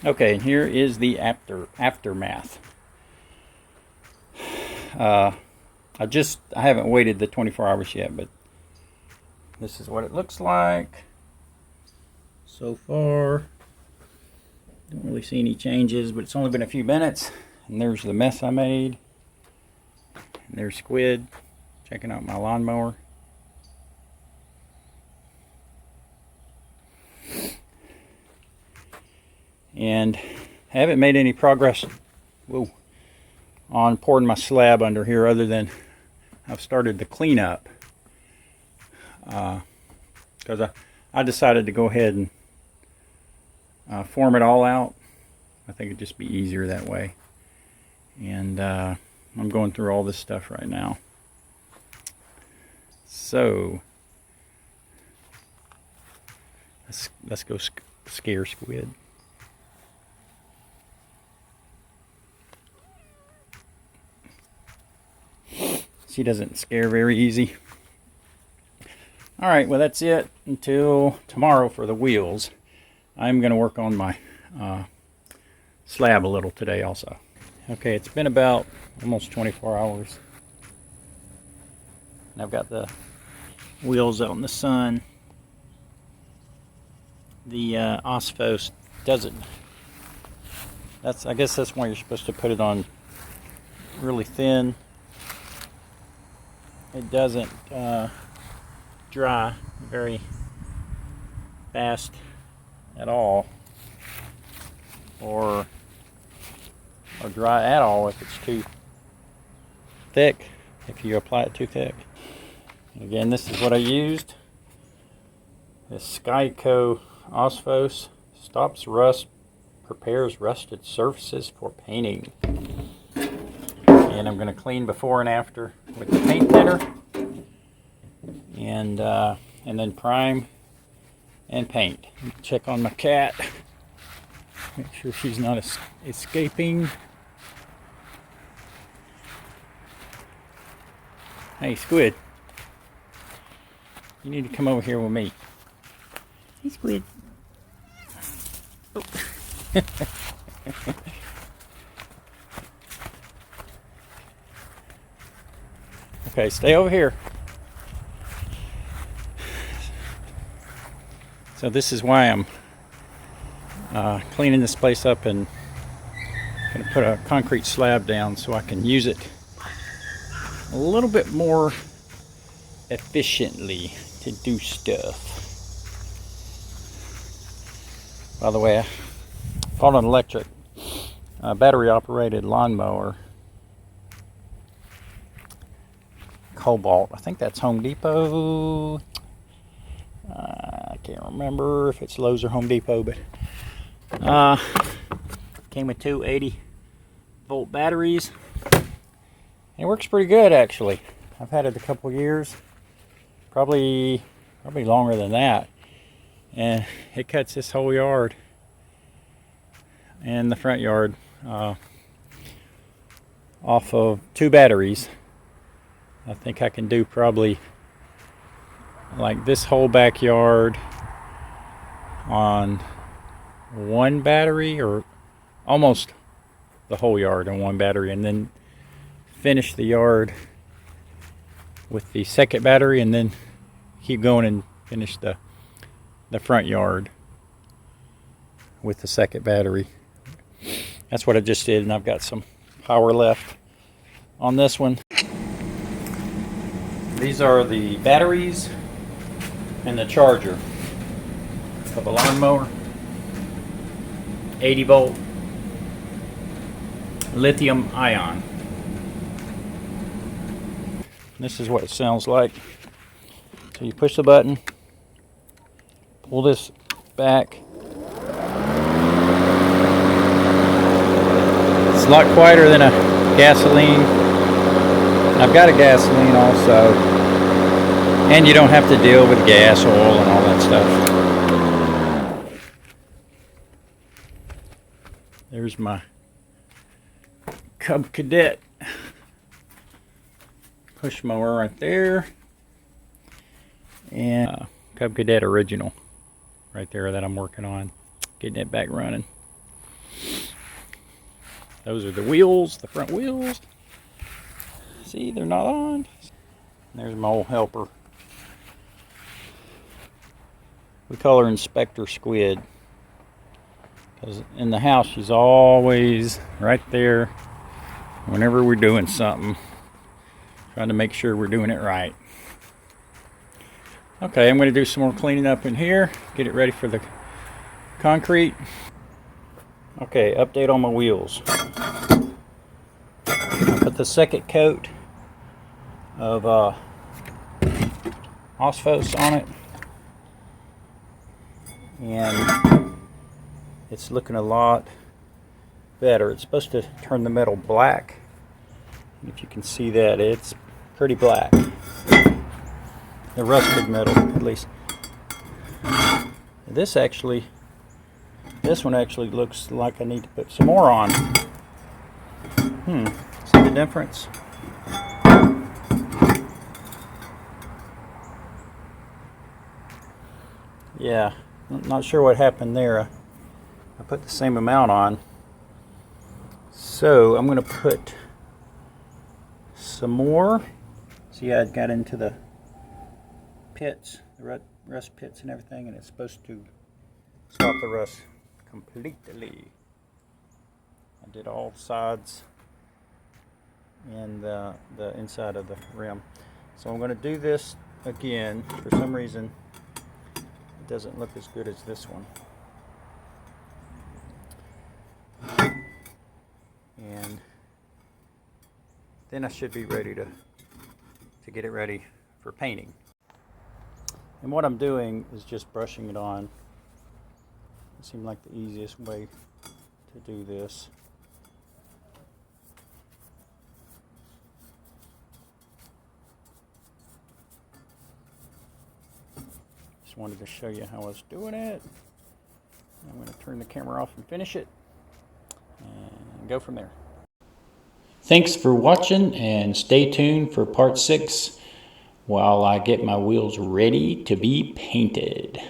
Okay, and here is the aftermath. I haven't waited the 24 hours yet, but this is what it looks like so far. Don't really see any changes, but it's only been a few minutes. And there's the mess I made. And there's Squid checking out my lawnmower. And I haven't made any progress on pouring my slab under here, other than I've started the cleanup. Because I decided to go ahead and form it all out. I think it'd just be easier that way. And I'm going through all this stuff right now. So let's go scare Squid. She doesn't scare very easy. Alright, well that's it until tomorrow for the wheels. I'm going to work on my slab a little today also. Okay, it's been about almost 24 hours. And I've got the wheels out in the sun. The Osphos doesn't... I guess that's why you're supposed to put it on really thin. It doesn't dry very fast at all, or dry at all if it's too thick, if you apply it too thick. And again, this is what I used. This Skyco Osphos stops rust, prepares rusted surfaces for painting. And I'm going to clean before and after with the paint thinner, and then prime and paint. Check on my cat. Make sure she's not escaping. Hey, Squid. You need to come over here with me. Hey, Squid. Oh. Okay, stay over here. So this is why I'm cleaning this place up and going to put a concrete slab down so I can use it a little bit more efficiently to do stuff. By the way, I bought an electric battery operated lawnmower. Cobalt. I think that's Home Depot. I can't remember if it's Lowe's or Home Depot, but came with two 80-volt batteries. And it works pretty good, actually. I've had it a couple years, probably longer than that, and it cuts this whole yard and the front yard off of two batteries. I think I can do probably like this whole backyard on one battery, or almost the whole yard on one battery, and then finish the yard with the second battery, and then keep going and finish the front yard with the second battery. That's what I just did, and I've got some power left on this one. These are the batteries and the charger of a lawnmower. 80-volt lithium ion. This is what it sounds like. So you push the button, pull this back. It's a lot quieter than a gasoline. I've got a gasoline also, and you don't have to deal with gas, oil, and all that stuff. There's my Cub Cadet push mower right there, and Cub Cadet original right there that I'm working on, getting it back running. Those are the wheels, the front wheels. See, they're not on. There's my old helper. We call her Inspector Squid, because in the house she's always right there whenever we're doing something, trying to make sure we're doing it right. Okay, I'm going to do some more cleaning up in here, get it ready for the concrete. Okay, update on my wheels. I put the second coat of Osphos on it, and it's looking a lot better. It's supposed to turn the metal black. If you can see that, it's pretty black. The rusted metal, at least. This one actually looks like I need to put some more on. See the difference? Yeah, I'm not sure what happened there. I put the same amount on. So I'm going to put some more. See, I got into the pits, the rust pits and everything, and it's supposed to stop the rust completely. I did all sides and the inside of the rim. So I'm going to do this again. For some reason, it doesn't look as good as this one. And then I should be ready to get it ready for painting. And what I'm doing is just brushing it on. It seemed like the easiest way to do this. Just wanted to show you how I was doing it. I'm going to turn the camera off and finish it and go from there. Thanks for watching, and stay tuned for part 6 while I get my wheels ready to be painted.